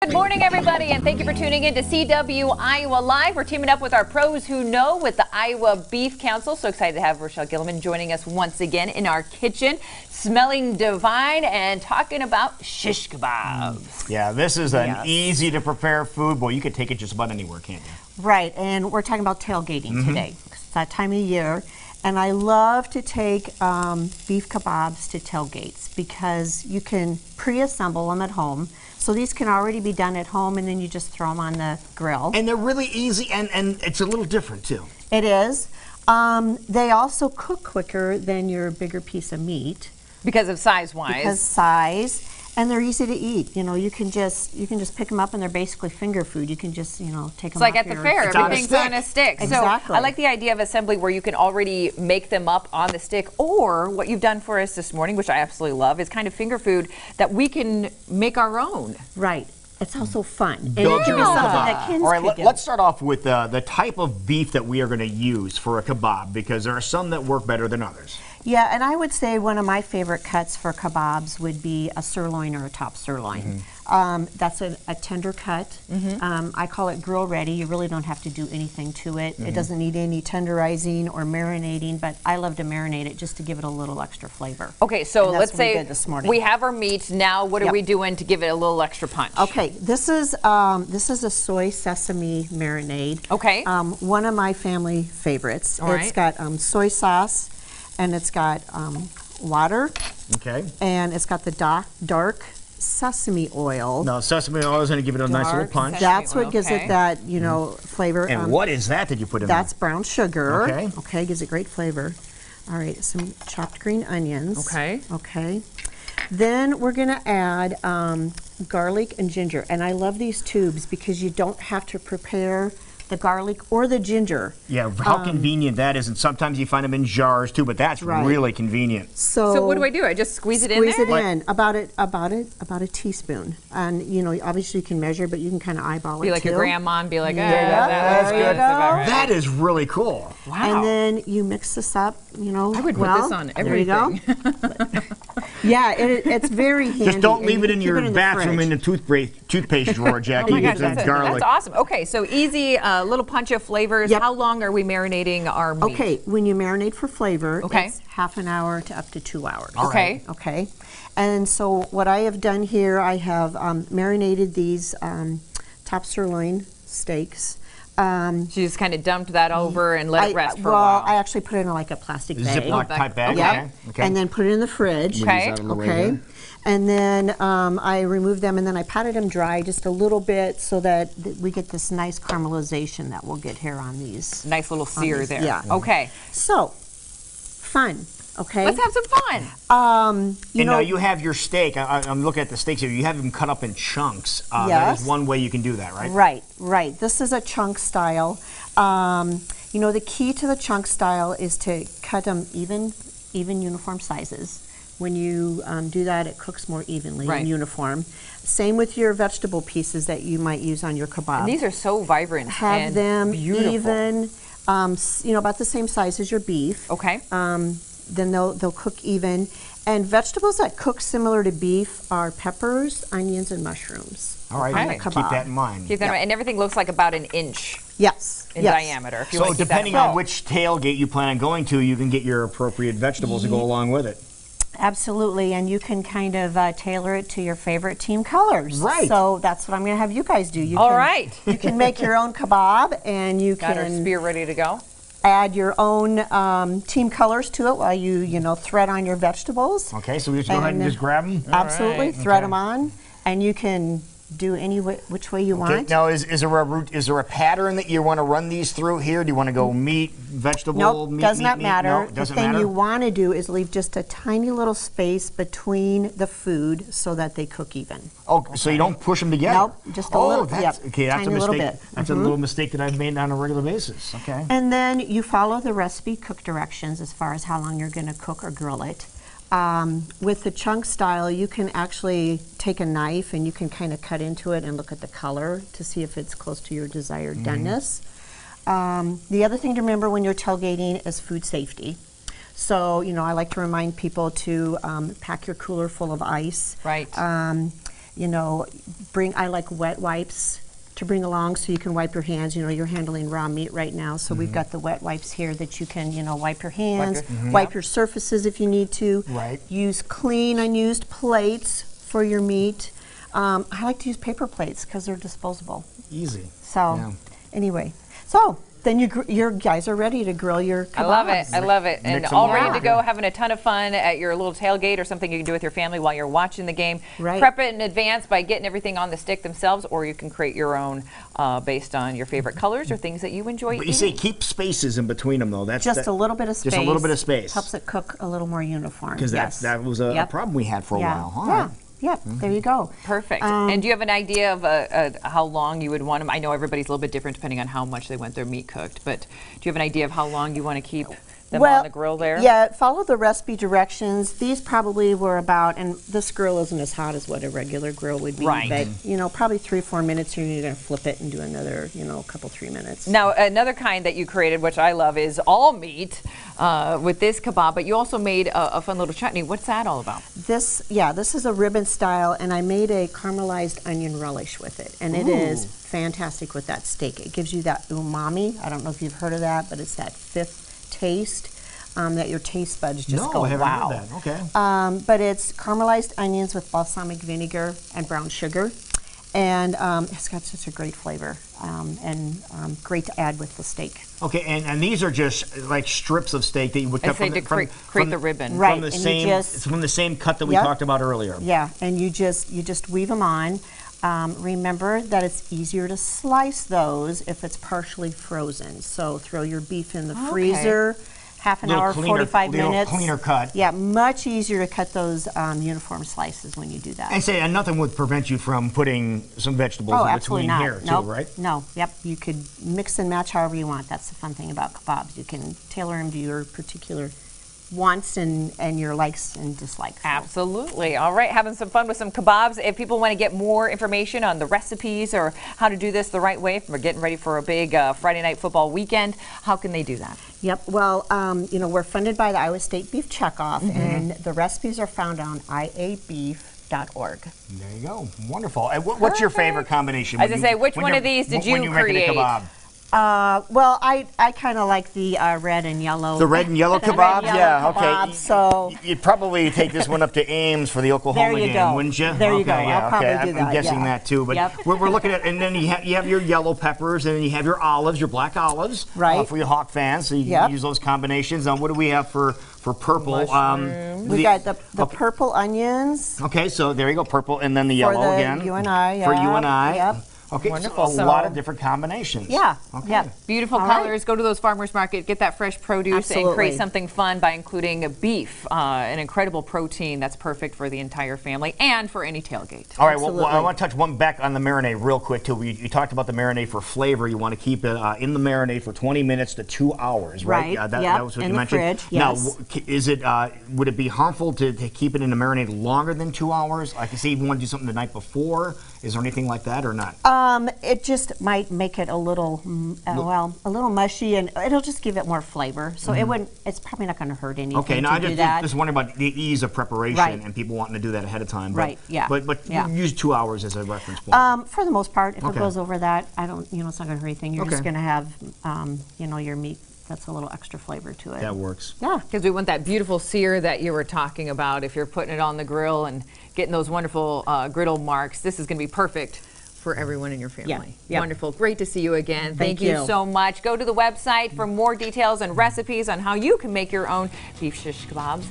Good morning, everybody, and thank you for tuning in to CW Iowa Live. We're teaming up with our pros who know with the Iowa Beef Council. So excited to have Rochelle Gilliman joining us once again in our kitchen, smelling divine and talking about shish kebabs. Yeah, this is an easy to prepare food. Boy, you could take it just about anywhere, can't you? Right, and we're talking about tailgating today. It's that time of year. And I love to take beef kebabs to tailgates because you can pre-assemble them at home. So these can already be done at home, and then you just throw them on the grill. And they're really easy, and it's a little different, too. It is. They also cook quicker than your bigger piece of meat. Because of size-wise. Because size. And they're easy to eat. You know, you can just pick them up, and they're basically finger food. You can just, take them. It's like at the fair, everything's on a stick. Exactly. So I like the idea of assembly where you can already make them up on the stick, or what you've done for us this morning, which I absolutely love, is kind of finger food that we can make our own. Right. It's also fun. Build your own kebab. That kids All right, could do. let's start off with the type of beef that we are going to use for a kebab, because there are some that work better than others. Yeah, and I would say one of my favorite cuts for kebabs would be a sirloin or a top sirloin. That's a tender cut. I call it grill ready. You really don't have to do anything to it. It doesn't need any tenderizing or marinating, but I love to marinate it just to give it a little extra flavor. Okay, so And let's that's what we say did this morning. we have our meat. Now what are Yep. we doing to give it a little extra punch? Okay, this is a soy sesame marinade. Okay. One of my family favorites. All It's right. got soy sauce, and it's got water, Okay. and it's got the dark sesame oil. Now, sesame oil is going to give it a nice little Dark punch. sesame That's what gives okay. it that, flavor. And what is that you put in That's brown sugar. Okay. Okay, gives it great flavor. All right, some chopped green onions. Okay. Okay. Then we're going to add garlic and ginger. And I love these tubes because you don't have to prepare the garlic or the ginger. there? Yeah, how convenient that is. And sometimes you find them in jars, too, but that's Right. really convenient. So what do I do? I just squeeze it in Squeeze there? it in about a teaspoon, and obviously you can measure, but you can kind of eyeball Be it like too. your grandma and be like, That's There you good. go. about right. That is really cool. Wow. And then you mix this up. I would put this on There you go. everything. Yeah, it's very handy. Just don't and leave you it can in keep your it bathroom fridge. in the toothpaste drawer, Jackie. Oh my gosh, with the that's garlic. awesome. Okay, so easy, little punch of flavors. Yep. How long are we marinating our meat? Okay, when you marinate for flavor, Okay. it's half an hour to up to 2 hours. All Okay. Okay, and so what I have done here, I have marinated these top sirloin steaks. She just kind of dumped that over and let it rest for a Well, while. I actually put it in like a plastic bag. Ziploc type bag. Okay. Okay. And then put it in the fridge. Okay. Use that on the way Okay. there. And then I removed them, and then I patted them dry just a little bit so that we get this nice caramelization that we'll get here on these. Nice little sear these, there. yeah. Okay. So, fun, okay? Let's have some fun. Now you have your steak. I'm looking at the steaks here. You have them cut up in chunks. That Yes. is one way you can do that, right? Right. This is a chunk style. The key to the chunk style is to cut them even uniform sizes. When you do that, it cooks more evenly Right. and uniform. Same with your vegetable pieces that you might use on your kebab. And these are so vibrant Have and them beautiful. even, about the same size as your beef. Okay. Then they'll cook even. And vegetables that cook similar to beef are peppers, onions, and mushrooms. All right. Okay. Keep that in mind. Keep that in mind. And everything looks like about an inch Yes. in yes. diameter. If you So want to keep that depending in mind. on which tailgate you plan on going to, you can get your appropriate vegetables to go along with it. Absolutely, and you can kind of tailor it to your favorite team colors. Right. So that's what I'm going to have you guys do. You All can, right. You can make your own kebab, and you Got our can spear ready to go. add your own team colors to it while you thread on your vegetables. Okay, so we just go ahead and And, just grab them. Absolutely, right. thread them on, and you can do any which way you Okay. want. Now, is there a pattern that you want to run these through here? Do you want to go meat, vegetable, Nope, meat, does meat, not meat? matter. No, The doesn't thing matter. you want to do is leave just a tiny little space between the food so that they cook even. Oh, so you don't push them together? Nope, just a little- That's, yep, okay, that's a tiny mistake. little bit. That's a little mistake that I've made on a regular basis. Okay. And then you follow the recipe cook directions as far as how long you're going to cook or grill it. With the chunk style, you can actually take a knife and you can kind of cut into it and look at the color to see if it's close to your desired doneness. The other thing to remember when you're tailgating is food safety. So, I like to remind people to pack your cooler full of ice. Right. you know, I like wet wipes to bring along so you can wipe your hands. You know, you're handling raw meat right now, so we've got the wet wipes here that you can, you know, wipe your hands, wipe your surfaces if you need to. Right. Use clean, unused plates for your meat. I like to use paper plates because they're disposable. Easy. So, anyway, so then your guys are ready to grill your kebabs. I love it. I love it. And Mix 'em all up. ready to go, having a ton of fun at your little tailgate or something you can do with your family while you're watching the game. Right. Prep it in advance by getting everything on the stick themselves, or you can create your own based on your favorite colors or things that you enjoy But eating. you say keep spaces in between them, though. That's Just a little bit of space. Just a little bit of space. Helps it cook a little more uniform. Because that was a problem we had for a while. All right. Yep, there you go. Perfect. And do you have an idea of how long you would want them? I know everybody's a little bit different depending on how much they want their meat cooked, but do you have an idea of how long you want to keep them on the grill there? Yeah, follow the recipe directions. These probably were about, and this grill isn't as hot as what a regular grill would be, Right. but you know, probably 3 or 4 minutes. You're going to flip it and do another, you know, couple 3 minutes. Now, another kind that you created, which I love, is all meat with this kebab, but you also made a fun little chutney. What's that all about? This is a ribbon style, and I made a caramelized onion relish with it, and it is fantastic with that steak. It gives you that umami. I don't know if you've heard of that, but it's that fifth taste that your taste buds just go, I haven't wow. heard that. Okay. But it's caramelized onions with balsamic vinegar and brown sugar, and it's got such a great flavor and great to add with the steak. Okay, and these are just like strips of steak that you would cut I'd say to create the ribbon. Right. From the and you same, just- it's from the same cut that we Yep. talked about earlier. Yeah, and you just weave them on. Remember that it's easier to slice those if it's partially frozen. So throw your beef in the freezer, half an Little hour, cleaner- 45 little minutes. cleaner cut. Yeah, much easier to cut those uniform slices when you do that. And say, and nothing would prevent you from putting some vegetables Oh, in absolutely between not. here, Nope. too, right? No, yep. You could mix and match however you want. That's the fun thing about kebabs. You can tailor them to your particular wants and your likes and dislikes. So. Absolutely. All right, having some fun with some kebabs. If people want to get more information on the recipes or how to do this the right way, we're getting ready for a big Friday night football weekend, how can they do that? Yep. Well, you know, we're funded by the Iowa State Beef Checkoff, and the recipes are found on iabeef.org. There you go. Wonderful. And what's your favorite combination? As I say, which one of these did you when making create? a kebab? Well, I kind of like the red and yellow. The red and yellow kebabs? yellow Yeah, kebabs, okay. so- You'd probably take this one up to Ames for the Oklahoma There you game, go. wouldn't you? There you go. Okay, yeah, I'll probably okay. do I'm that, guessing yeah. that too. But Yep. we're looking at, and then you have your yellow peppers, and then you have your olives, your black olives, Right. for your Hawk fans. So you Yep. can use those combinations. What do we have for purple? We got the purple onions. Okay, so there you go, purple, and then the For yellow the again. you and I, For you yeah, and I. yep. Okay, Wonderful. so a lot of different combinations. Yeah. Okay. Yeah. Beautiful All right. colors. Go to those farmers market, get that fresh produce, and Absolutely. create something fun by including a beef, an incredible protein that's perfect for the entire family and for any tailgate. All right, well, I Absolutely. want to touch one back on the marinade real quick, too. You talked about the marinade for flavor. You want to keep it in the marinade for 20 minutes to 2 hours, right? Right, That yep, was what in you the mentioned. fridge, Now, yes. is it, would it be harmful to keep it in the marinade longer than 2 hours? Like, you say you want to do something the night before. Is there anything like that or not? It just might make it a little, a little mushy, and it'll just give it more flavor. So it wouldn't. It's probably not going to hurt anything. Okay, to now I do that. just wondering about the ease of preparation Right. and people wanting to do that ahead of time. But, Right, yeah, But yeah. use 2 hours as a reference point. For the most part, if Okay. it goes over that, I don't. You know, it's not going to hurt anything. You're just Okay. going to have, you know, your meat that's a little extra flavor to it. That works. Yeah. Because we want that beautiful sear that you were talking about. If you're putting it on the grill and getting those wonderful griddle marks, this is going to be perfect for everyone in your family. Yeah. Wonderful. Great to see you again. Thank you you. so much. Go to the website for more details and recipes on how you can make your own beef shish kebabs.